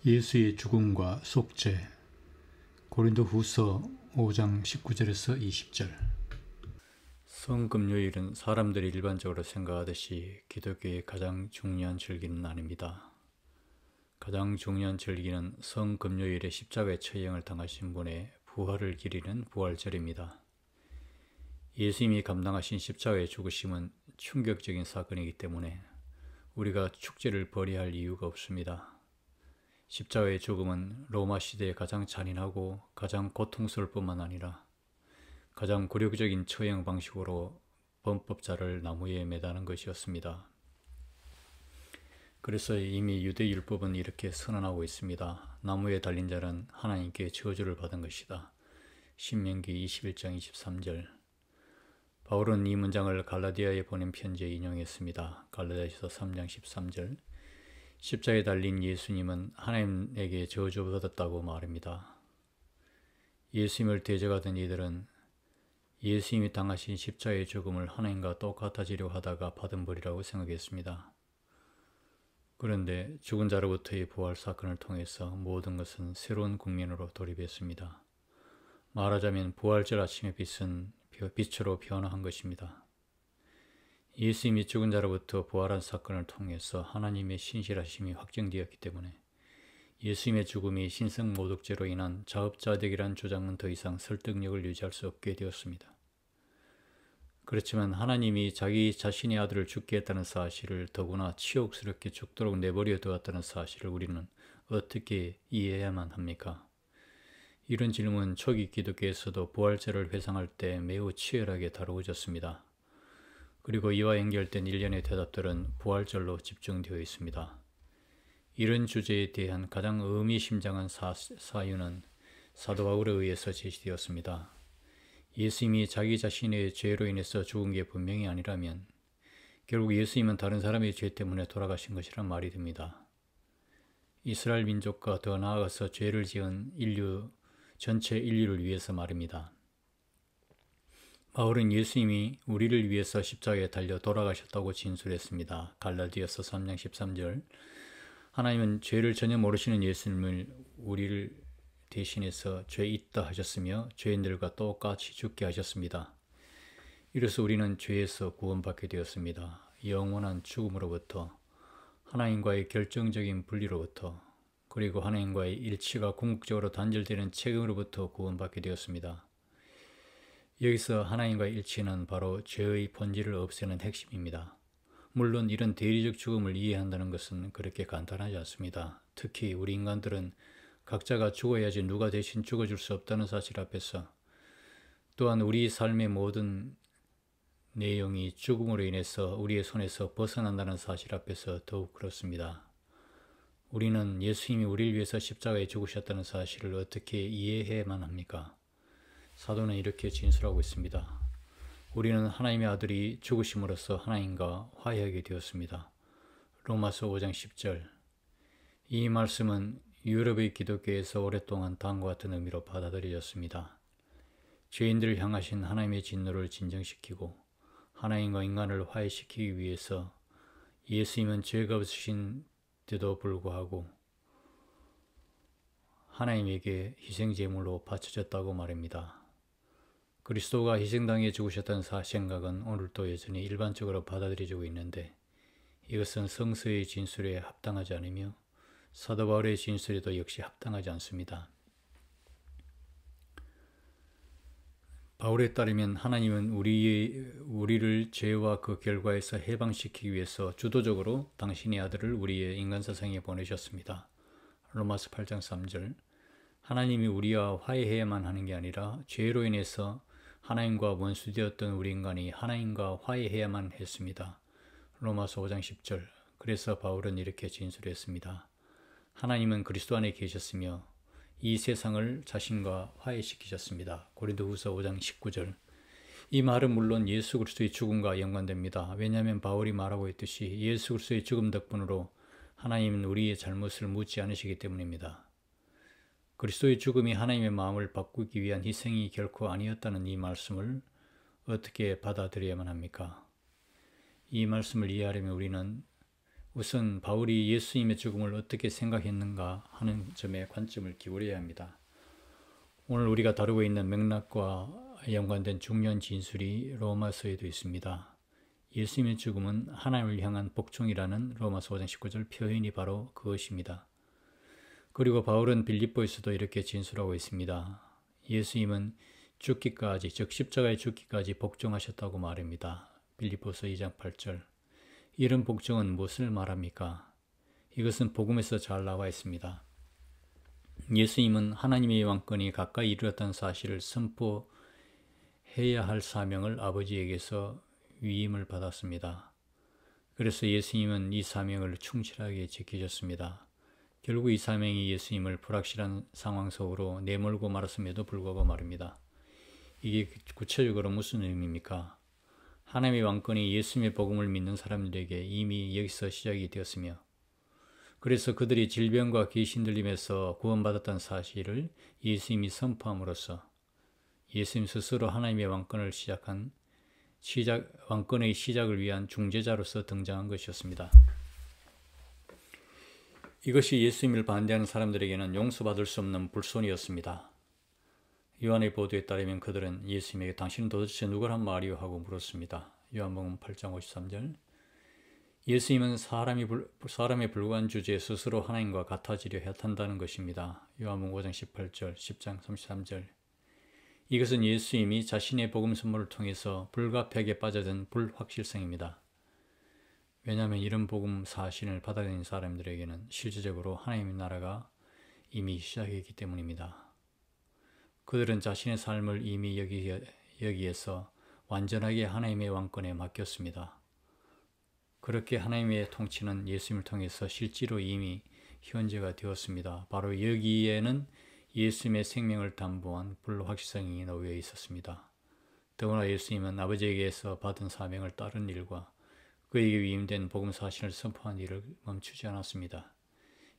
예수의 죽음과 속죄. 고린도후서 5장 19절에서 20절. 성금요일은 사람들이 일반적으로 생각하듯이 기독교의 가장 중요한 절기는 아닙니다. 가장 중요한 절기는 성금요일에 십자가의 처형을 당하신 분의 부활을 기리는 부활절입니다. 예수님이 감당하신 십자가의 죽으심은 충격적인 사건이기 때문에 우리가 축제를 벌여야 할 이유가 없습니다. 십자가의 죽음은 로마 시대에 가장 잔인하고 가장 고통스러울 뿐만 아니라 가장 굴욕적인 처형 방식으로 범법자를 나무에 매다는 것이었습니다. 그래서 이미 유대율법은 이렇게 선언하고 있습니다. 나무에 달린 자는 하나님께 저주를 받은 것이다. 신명기 21장 23절. 바울은 이 문장을 갈라디아에 보낸 편지에 인용했습니다. 갈라디아서 3장 13절. 십자가에 달린 예수님은 하나님에게 저주받았다고 말합니다. 예수님을 대적하던 이들은 예수님이 당하신 십자가의 죽음을 하나님과 똑같아지려 하다가 받은 벌이라고 생각했습니다. 그런데 죽은 자로부터의 부활 사건을 통해서 모든 것은 새로운 국면으로 돌입했습니다. 말하자면 부활절 아침의 빛은 빛으로 변화한 것입니다. 예수님이 죽은 자로부터 부활한 사건을 통해서 하나님의 신실하심이 확정되었기 때문에 예수님의 죽음이 신성모독죄로 인한 자업자득이란 주장은 더 이상 설득력을 유지할 수 없게 되었습니다. 그렇지만 하나님이 자기 자신의 아들을 죽게 했다는 사실을, 더구나 치욕스럽게 죽도록 내버려 두었다는 사실을 우리는 어떻게 이해해야만 합니까? 이런 질문은 초기 기독교에서도 부활절을 회상할 때 매우 치열하게 다루어졌습니다. 그리고 이와 연결된 일련의 대답들은 부활절로 집중되어 있습니다. 이런 주제에 대한 가장 의미심장한 사유는 사도 바울에 의해서 제시되었습니다. 예수님이 자기 자신의 죄로 인해서 죽은 게 분명히 아니라면 결국 예수님은 다른 사람의 죄 때문에 돌아가신 것이란 말이 됩니다. 이스라엘 민족과 더 나아가서 죄를 지은 전체 인류를 위해서 말입니다. 바울은 예수님이 우리를 위해서 십자가에 달려 돌아가셨다고 진술했습니다. 갈라디아서 3장 13절. 하나님은 죄를 전혀 모르시는 예수님을 우리를 대신해서 죄 있다 하셨으며 죄인들과 똑같이 죽게 하셨습니다. 이로써 우리는 죄에서 구원받게 되었습니다. 영원한 죽음으로부터, 하나님과의 결정적인 분리로부터, 그리고 하나님과의 일치가 궁극적으로 단절되는 책임으로부터 구원받게 되었습니다. 여기서 하나님과의 일치는 바로 죄의 본질을 없애는 핵심입니다. 물론 이런 대리적 죽음을 이해한다는 것은 그렇게 간단하지 않습니다. 특히 우리 인간들은 각자가 죽어야지 누가 대신 죽어줄 수 없다는 사실 앞에서, 또한 우리 삶의 모든 내용이 죽음으로 인해서 우리의 손에서 벗어난다는 사실 앞에서 더욱 그렇습니다. 우리는 예수님이 우리를 위해서 십자가에 죽으셨다는 사실을 어떻게 이해해야만 합니까? 사도는 이렇게 진술하고 있습니다. 우리는 하나님의 아들이 죽으심으로써 하나님과 화해하게 되었습니다. 로마서 5장 10절. 이 말씀은 유럽의 기독교에서 오랫동안 다음과 같은 의미로 받아들여졌습니다. 죄인들을 향하신 하나님의 진노를 진정시키고 하나님과 인간을 화해시키기 위해서 예수님은 죄가 없으신 데도 불구하고 하나님에게 희생제물로 바쳐졌다고 말합니다. 그리스도가 희생당해 죽으셨다는 생각은 오늘도 여전히 일반적으로 받아들여지고 있는데, 이것은 성서의 진술에 합당하지 않으며 사도 바울의 진술에도 역시 합당하지 않습니다. 바울에 따르면 하나님은 우리를 죄와 그 결과에서 해방시키기 위해서 주도적으로 당신의 아들을 우리의 인간사상에 보내셨습니다. 로마서 8장 3절. 하나님이 우리와 화해해야만 하는 게 아니라 죄로 인해서 하나님과 원수되었던 우리 인간이 하나님과 화해해야만 했습니다. 로마서 5장 10절. 그래서 바울은 이렇게 진술했습니다. 하나님은 그리스도 안에 계셨으며 이 세상을 자신과 화해시키셨습니다. 고린도후서 5장 19절. 이 말은 물론 예수 그리스도의 죽음과 연관됩니다. 왜냐하면 바울이 말하고 있듯이 예수 그리스도의 죽음 덕분으로 하나님은 우리의 잘못을 묻지 않으시기 때문입니다. 그리스도의 죽음이 하나님의 마음을 바꾸기 위한 희생이 결코 아니었다는 이 말씀을 어떻게 받아들여야만 합니까? 이 말씀을 이해하려면 우선 바울이 예수님의 죽음을 어떻게 생각했는가 하는 점에 관점을 기울여야 합니다. 오늘 우리가 다루고 있는 맥락과 연관된 중요한 진술이 로마서에도 있습니다. 예수님의 죽음은 하나님을 향한 복종이라는 로마서 5장 19절 표현이 바로 그것입니다. 그리고 바울은 빌립보에서도 이렇게 진술하고 있습니다. 예수님은 죽기까지, 즉 십자가에 죽기까지 복종하셨다고 말합니다. 빌립보서 2장 8절. 이런 복종은 무엇을 말합니까? 이것은 복음에서 잘 나와 있습니다. 예수님은 하나님의 왕권이 가까이 이르렀다는 사실을 선포해야 할 사명을 아버지에게서 위임을 받았습니다. 그래서 예수님은 이 사명을 충실하게 지키셨습니다. 결국 이 사명이 예수님을 불확실한 상황 속으로 내몰고 말았음에도 불구하고 말입니다. 이게 구체적으로 무슨 의미입니까? 하나님의 왕권이 예수님의 복음을 믿는 사람들에게 이미 여기서 시작이 되었으며, 그래서 그들이 질병과 귀신 들림에서 구원받았다는 사실을 예수님이 선포함으로써 예수님 스스로 하나님의 왕권을 왕권의 시작을 위한 중재자로서 등장한 것이었습니다. 이것이 예수님을 반대하는 사람들에게는 용서받을 수 없는 불손이었습니다. 요한의 보도에 따르면 그들은 예수님에게 당신은 도대체 누구란 말이오? 하고 물었습니다. 요한복음 8장 53절. 예수님은 사람에 불과한 주제에 스스로 하나님과 같아지려 했단다는 것입니다. 요한복음 5장 18절, 10장 33절. 이것은 예수님이 자신의 복음 선물을 통해서 불가피하게 빠져든 불확실성입니다. 왜냐하면 이런 복음 사실을 받아들인 사람들에게는 실질적으로 하나님의 나라가 이미 시작했기 때문입니다. 그들은 자신의 삶을 이미 여기에서 완전하게 하나님의 왕권에 맡겼습니다. 그렇게 하나님의 통치는 예수님을 통해서 실제로 이미 현재가 되었습니다. 바로 여기에는 예수님의 생명을 담보한 불확실성이 놓여 있었습니다. 더구나 예수님은 아버지에게서 받은 사명을 따른 일과 그에게 위임된 복음 사실을 선포한 일을 멈추지 않았습니다.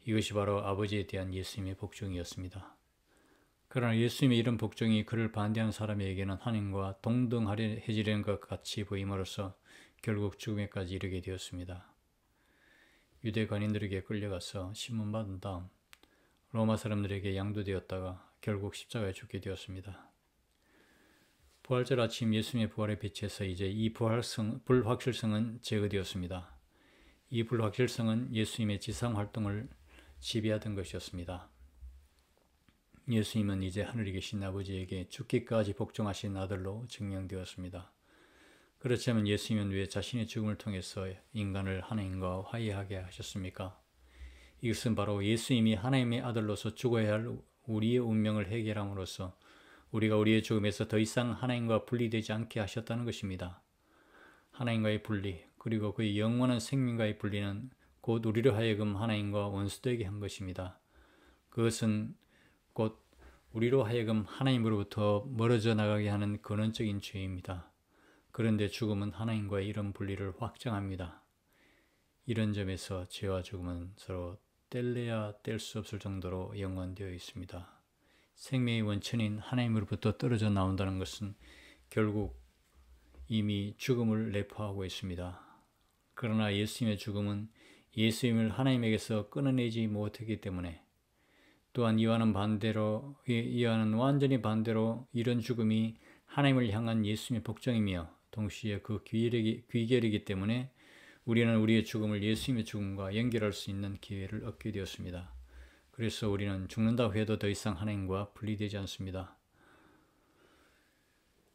이것이 바로 아버지에 대한 예수님의 복종이었습니다. 그러나 예수님의 이런 복종이 그를 반대하는 사람에게는 하나님과 동등해지려는 것 같이 보임으로써 결국 죽음에까지 이르게 되었습니다. 유대 관인들에게 끌려가서 신문받은 다음 로마 사람들에게 양도되었다가 결국 십자가에 죽게 되었습니다. 부활절 아침 예수님의 부활에 비춰서 이제 이 불확실성은 제거되었습니다. 이 불확실성은 예수님의 지상 활동을 지배하던 것이었습니다. 예수님은 이제 하늘에 계신 아버지에게 죽기까지 복종하신 아들로 증명되었습니다. 그렇다면 예수님은 왜 자신의 죽음을 통해서 인간을 하나님과 화해하게 하셨습니까? 이것은 바로 예수님이 하나님의 아들로서 죽어야 할 우리의 운명을 해결함으로써 우리가 우리의 죽음에서 더 이상 하나님과 분리되지 않게 하셨다는 것입니다. 하나님과의 분리, 그리고 그의 영원한 생명과의 분리는 곧 우리로 하여금 하나님과 원수되게 한 것입니다. 그것은 곧 우리로 하여금 하나님으로부터 멀어져 나가게 하는 근원적인 죄입니다. 그런데 죽음은 하나님과의 이런 분리를 확정합니다. 이런 점에서 죄와 죽음은 서로 뗄래야 뗄 수 없을 정도로 연관되어 있습니다. 생명의 원천인 하나님으로부터 떨어져 나온다는 것은 결국 이미 죽음을 내포하고 있습니다. 그러나 예수님의 죽음은 예수님을 하나님에게서 끊어내지 못했기 때문에, 또한 이와는 완전히 반대로 이런 죽음이 하나님을 향한 예수님의 복종이며 동시에 그 귀결이기 때문에 우리는 우리의 죽음을 예수님의 죽음과 연결할 수 있는 기회를 얻게 되었습니다. 그래서 우리는 죽는다고 해도 더 이상 하나님과 분리되지 않습니다.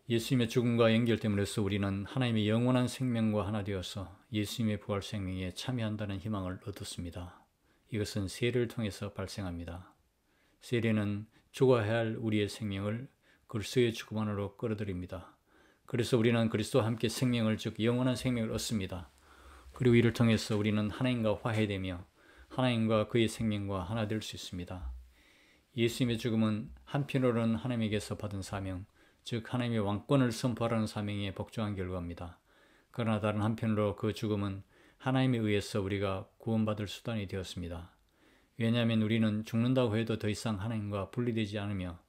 예수님의 죽음과 연결됨으로써 우리는 하나님의 영원한 생명과 하나 되어서 예수님의 부활 생명에 참여한다는 희망을 얻었습니다. 이것은 세례를 통해서 발생합니다. 세례는 죽어야 할 우리의 생명을 그리스도의 죽음 안으로 끌어들입니다. 그래서 우리는 그리스도와 함께 생명을, 즉 영원한 생명을 얻습니다. 그리고 이를 통해서 우리는 하나님과 화해되며 하나님과 그의 생명과 하나 될 수 있습니다. 예수님의 죽음은 한편으로는 하나님에게서 받은 사명, 즉 하나님의 왕권을 선포하라는 사명에 복종한 결과입니다. 그러나 다른 한편으로 그 죽음은 하나님에 의해서 우리가 구원받을 수단이 되었습니다. 왜냐하면 우리는 죽는다고 해도 더 이상 하나님과 분리되지 않으며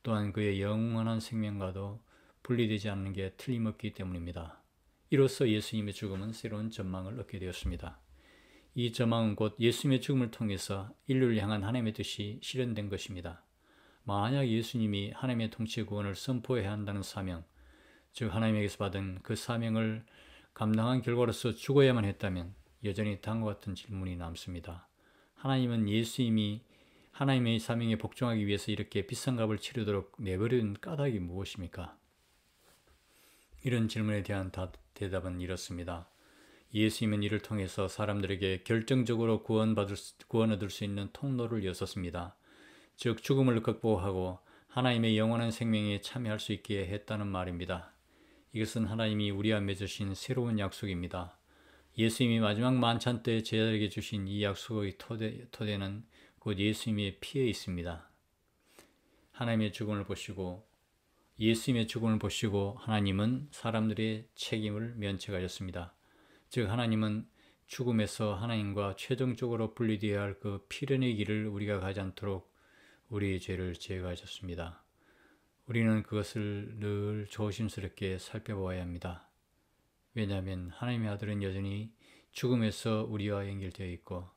또한 그의 영원한 생명과도 분리되지 않는 게 틀림없기 때문입니다. 이로써 예수님의 죽음은 새로운 전망을 얻게 되었습니다. 이 저망은 곧 예수님의 죽음을 통해서 인류를 향한 하나님의 뜻이 실현된 것입니다. 만약 예수님이 하나님의 통치 구원을 선포해야 한다는 사명, 즉 하나님에게서 받은 그 사명을 감당한 결과로서 죽어야만 했다면 여전히 다음과 같은 질문이 남습니다. 하나님은 예수님이 하나님의 사명에 복종하기 위해서 이렇게 비싼 값을 치르도록 내버린 까닭이 무엇입니까? 이런 질문에 대한 대답은 이렇습니다. 예수님은 이를 통해서 사람들에게 결정적으로 구원 얻을 수 있는 통로를 여셨습니다. 즉 죽음을 극복하고 하나님의 영원한 생명에 참여할 수 있게 했다는 말입니다. 이것은 하나님이 우리와 맺으신 새로운 약속입니다. 예수님이 마지막 만찬 때 제자들에게 주신 이 약속의 토대는 곧 예수님의 피에 있습니다. 예수님의 죽음을 보시고 하나님은 사람들의 책임을 면책하셨습니다. 즉 하나님은 죽음에서 하나님과 최종적으로 분리되어야 할 그 필연의 길을 우리가 가지 않도록 우리의 죄를 제거하셨습니다. 우리는 그것을 늘 조심스럽게 살펴보아야 합니다. 왜냐하면 하나님의 아들은 여전히 죽음에서 우리와 연결되어 있고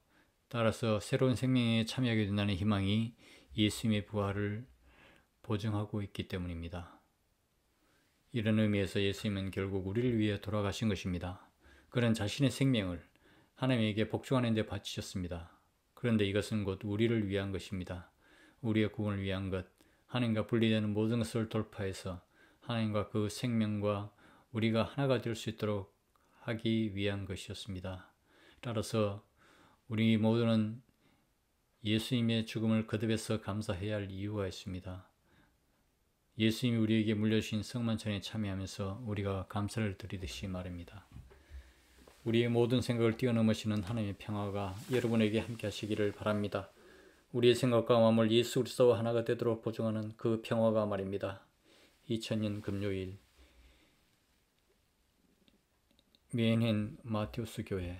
따라서 새로운 생명에 참여하게 된다는 희망이 예수님의 부활을 보증하고 있기 때문입니다. 이런 의미에서 예수님은 결국 우리를 위해 돌아가신 것입니다. 그는 자신의 생명을 하나님에게 복종하는 데 바치셨습니다. 그런데 이것은 곧 우리를 위한 것입니다. 우리의 구원을 위한 것, 하나님과 분리되는 모든 것을 돌파해서 하나님과 그 생명과 우리가 하나가 될 수 있도록 하기 위한 것이었습니다. 따라서 우리 모두는 예수님의 죽음을 거듭해서 감사해야 할 이유가 있습니다. 예수님이 우리에게 물려주신 성만찬에 참여하면서 우리가 감사를 드리듯이 말입니다. 우리의 모든 생각을 뛰어넘으시는 하나님의 평화가 여러분에게 함께 하시기를 바랍니다. 우리의 생각과 마음을 예수 그리스도와 하나가 되도록 보증하는 그 평화가 말입니다. 2000년 금요일 미엔헨 마테우스 교회